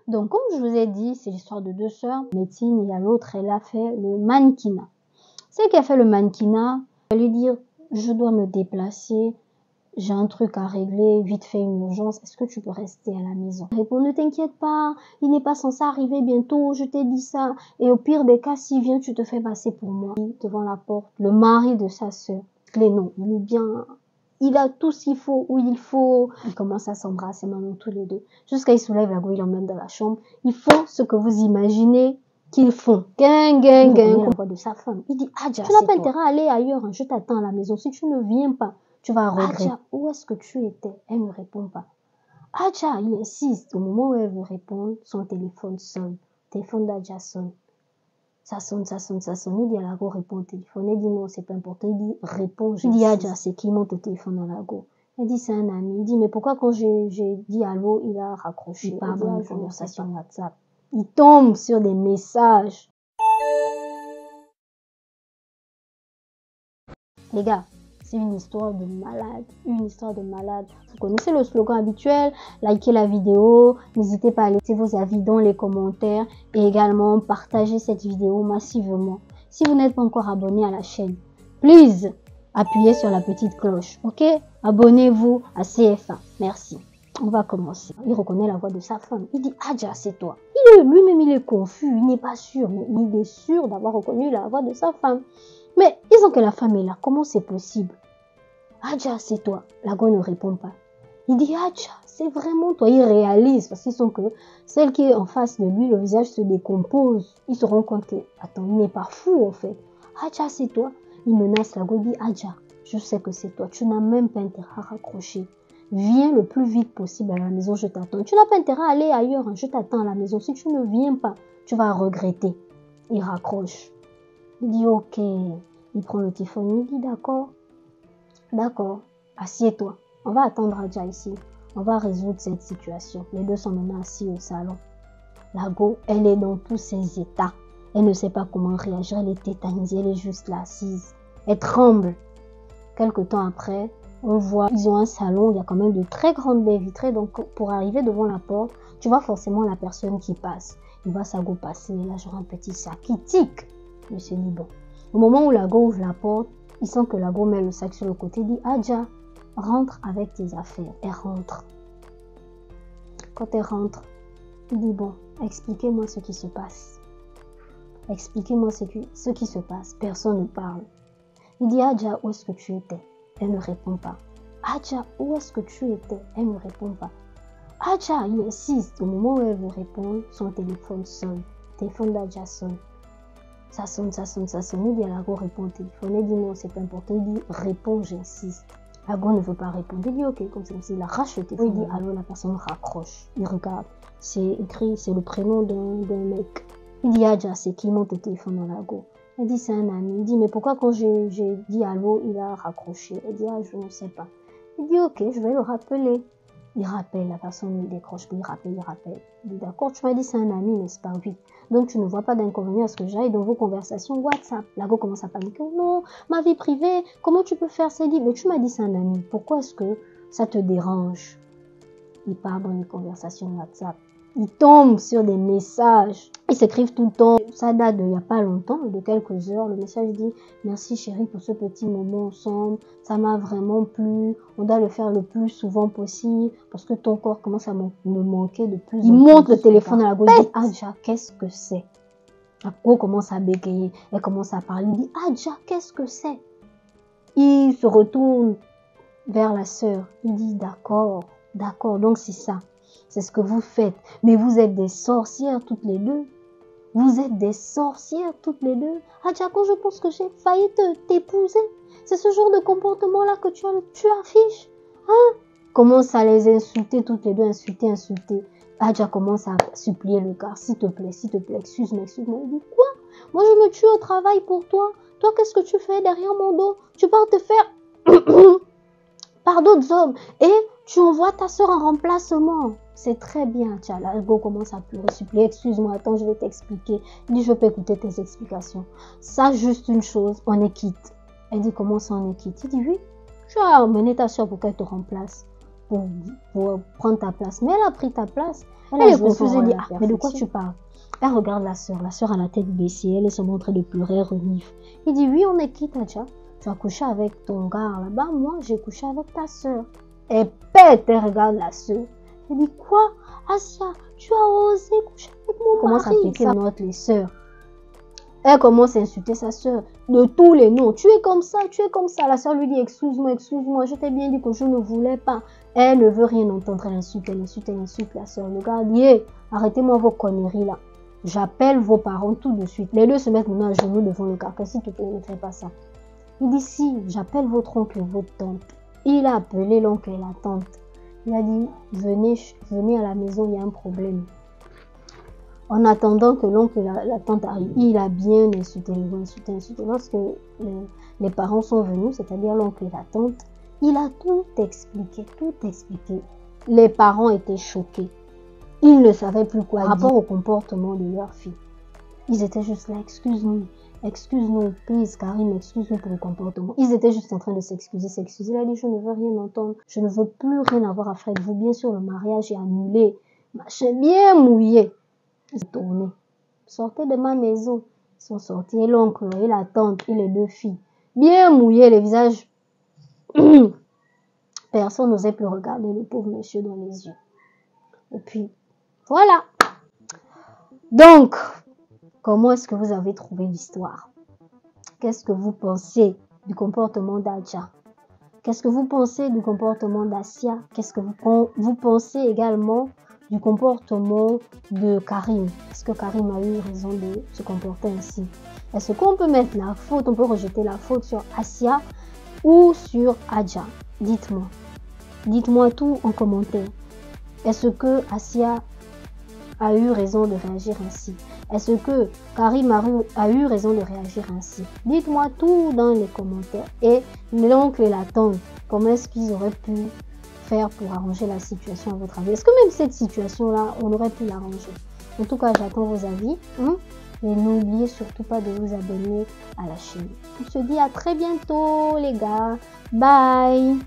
Donc, comme je vous ai dit, c'est l'histoire de deux sœurs. Médecine, il y a l'autre, elle a fait le mannequinat. Celle qui a fait le mannequinat, elle lui dire, je dois me déplacer, j'ai un truc à régler, vite fait une urgence, est-ce que tu peux rester à la maison? Elle répond, ne t'inquiète pas, il n'est pas censé arriver bientôt, je t'ai dit ça. Et au pire des cas, s'il vient, tu te fais passer pour moi. Devant la porte, le mari de sa sœur, non, il est bien, il a tout ce qu'il faut, où il faut. Ils commencent à s'embrasser maintenant tous les deux. Jusqu'à il soulève la go, il l'emmène dans la chambre. Ils font ce que vous imaginez qu'ils font. Gang, gang, gang. La voix de sa femme. Il dit, Adja, tu n'as pas intérêt à aller ailleurs, hein. Je t'attends à la maison. Si tu ne viens pas, tu vas regretter. Adja, où est-ce que tu étais? Elle ne répond pas. Adja, il insiste. Au moment où elle veut répondre, son téléphone sonne. Le téléphone d'Adja sonne. Ça sonne, ça sonne, ça sonne. Il dit à la go, réponds au téléphone. Elle dit non, c'est pas important. Il dit réponds. Il dit Adja, c'est qui monte au téléphone à la go? Elle dit c'est un ami. Il dit mais pourquoi quand j'ai dit allô, il a raccroché? Il parle dans une conversation WhatsApp. Il tombe sur des messages. Les gars, c'est une histoire de malade, une histoire de malade. Vous connaissez le slogan habituel, likez la vidéo, n'hésitez pas à laisser vos avis dans les commentaires et également partagez cette vidéo massivement. Si vous n'êtes pas encore abonné à la chaîne, please, appuyez sur la petite cloche, ok? Abonnez-vous à CFA, merci. On va commencer. Il reconnaît la voix de sa femme. Il dit, Adja, c'est toi. Lui-même, il est confus, il n'est pas sûr, mais il est sûr d'avoir reconnu la voix de sa femme. Mais disons que la femme est là, comment c'est possible? Adja, c'est toi. La go ne répond pas. Il dit, Adja, c'est vraiment toi. Il réalise, parce qu'ils sont que celle qui est en face de lui, le visage se décompose. Il se rend compte que, attends, il n'est pas fou en fait. Adja, c'est toi. Il menace la go, il dit, Adja, je sais que c'est toi. Tu n'as même pas intérêt à raccrocher. Viens le plus vite possible à la maison, je t'attends. Tu n'as pas intérêt à aller ailleurs, hein. Je t'attends à la maison. Si tu ne viens pas, tu vas regretter. Il raccroche. Il dit ok. Il prend le téléphone, il dit d'accord. D'accord, assieds-toi. On va attendre Adja ici. On va résoudre cette situation. Les deux sont maintenant assis au salon. La go, elle est dans tous ses états. Elle ne sait pas comment réagir. Elle est tétanisée, elle est juste là assise. Elle tremble. Quelque temps après, on voit, ils ont un salon, il y a quand même de très grandes baies vitrées. Donc, pour arriver devant la porte, tu vois forcément la personne qui passe. Il voit sa go passer, là, genre un petit sac qui tique. Il se dit, bon. Au moment où la go ouvre la porte, il sent que la go met le sac sur le côté. Il dit, Adja, rentre avec tes affaires. Elle rentre. Quand elle rentre, il dit, bon, expliquez-moi ce qui se passe. Expliquez-moi ce qui se passe. Personne ne parle. Il dit, Adja, où est-ce que tu étais? Elle ne répond pas. Adja, où est-ce que tu étais? Elle ne répond pas. Adja, il insiste. Au moment où elle veut répondre, son téléphone sonne. Le téléphone d'Adja sonne. Ça sonne, ça sonne, ça sonne. Il dit à la go, réponds au téléphone. Elle dit non, c'est pas important. Il dit, réponds, j'insiste. La go ne veut pas répondre. Il dit, ok, comme ça, il arrache le téléphone. Il dit, allô, la personne raccroche. Il regarde. C'est écrit, c'est le prénom d'un mec. Il dit, Adja, c'est qui? Monte au téléphone à la go. Elle dit, c'est un ami. Il dit, mais pourquoi quand j'ai dit allô, il a raccroché? Elle dit, ah, je ne sais pas. Il dit, ok, je vais le rappeler. Il rappelle, la personne ne décroche pas, il rappelle. Il dit, d'accord, tu m'as dit c'est un ami, n'est-ce pas? Oui. Donc, tu ne vois pas d'inconvénient à ce que j'aille dans vos conversations WhatsApp. La go commence à paniquer. Non, ma vie privée, comment tu peux faire ça? Il dit, mais tu m'as dit c'est un ami. Pourquoi est-ce que ça te dérange? Il part dans les conversations WhatsApp. Il tombe sur des messages. Ils s'écrivent tout le temps. Ça date d'il n'y a pas longtemps, de quelques heures. Le message dit « Merci chérie pour ce petit moment ensemble. Ça m'a vraiment plu. On doit le faire le plus souvent possible parce que ton corps commence à me manquer de plus en plus. » Il monte le téléphone à la go. Il dit « Adja, qu'est-ce que c'est ?» La go commence à bégayer. Elle commence à parler. Il dit « Adja, qu'est-ce que c'est ?» Il se retourne vers la sœur. Il dit « D'accord, d'accord. Donc c'est ça. C'est ce que vous faites. Mais vous êtes des sorcières toutes les deux. Vous êtes des sorcières toutes les deux. Adja, quand je pense que j'ai failli t'épouser, c'est ce genre de comportement-là que tu affiches. Hein? Commence à les insulter toutes les deux, insulter. Adja commence à supplier le gars. S'il te plaît, excuse-moi. Il dit, quoi? Moi, je me tue au travail pour toi. Toi, qu'est-ce que tu fais derrière mon dos? Tu pars te faire par d'autres hommes. Et tu envoies ta soeur en remplacement. C'est très bien. Tiens, la go commence à pleurer, supplier. Excuse-moi, attends, je vais t'expliquer. Il dit, je peux écouter tes explications. Ça, juste une chose, on est quitte. Elle dit, comment ça, on est quitte? Il dit, oui, tu as emmené ta soeur pour qu'elle te remplace. pour prendre ta place. Mais elle a pris ta place. Elle est confuse, elle dit, ah, mais de quoi tu parles? Elle regarde la sœur a la tête baissée, elle est seulement en train de pleurer, renifle. Il dit, oui, on est qui, Tadja? Tu as couché avec ton gars là-bas, moi j'ai couché avec ta sœur. Elle pète, elle regarde la sœur. Elle dit, quoi? Asia, tu as osé coucher avec mon mari? Commence à piquer note les sœurs. Elle commence à insulter sa sœur de tous les noms. Tu es comme ça, tu es comme ça. La sœur lui dit, excuse-moi, je t'ai bien dit que je ne voulais pas. Elle ne veut rien entendre, elle insulte la sœur. Le gars dit, arrêtez-moi vos conneries là. J'appelle vos parents tout de suite. Les deux se mettent maintenant à genoux devant le carcan. S'il te plaît, ne fais pas ça. Il dit, si, j'appelle votre oncle et votre tante. Il a appelé l'oncle et la tante. Il a dit, venez à la maison, il y a un problème. En attendant que l'oncle et la tante arrivent, il a bien insulté. Lorsque les parents sont venus, c'est-à-dire l'oncle et la tante, il a tout expliqué. Les parents étaient choqués. Ils ne savaient plus quoi dire par rapport au comportement de leur fille. Ils étaient juste là, excuse-nous, please, Karine, excuse-nous pour le comportement. Ils étaient juste en train de s'excuser. Il a dit, je ne veux rien entendre, je ne veux plus rien avoir à faire avec vous. Bien sûr, le mariage est annulé, machin bien mouillé. Ils sont tournés. Sortez de ma maison. Ils sont sortis. Et l'oncle, et la tante, et les deux filles. Bien mouillés, les visages. Personne n'osait plus regarder le pauvre monsieur dans les yeux. Et puis, voilà. Donc, comment est-ce que vous avez trouvé l'histoire? Qu'est-ce que vous pensez du comportement d'Adja? Qu'est-ce que vous pensez du comportement d'Asia? Qu'est-ce que vous pensez également du comportement de Karim? Est-ce que Karim a eu raison de se comporter ainsi? Est-ce qu'on peut mettre la faute, on peut rejeter la faute sur Asia ou sur Adja? Dites-moi. Dites-moi tout en commentaire. Est-ce que Asia a eu raison de réagir ainsi? Est-ce que Karim a eu raison de réagir ainsi? Dites-moi tout dans les commentaires. Et l'oncle et la tante, comment est-ce qu'ils auraient pu faire pour arranger la situation à votre avis? Est-ce que même cette situation-là, on aurait pu l'arranger? En tout cas, j'attends vos avis. Et n'oubliez surtout pas de vous abonner à la chaîne. On se dit à très bientôt les gars. Bye!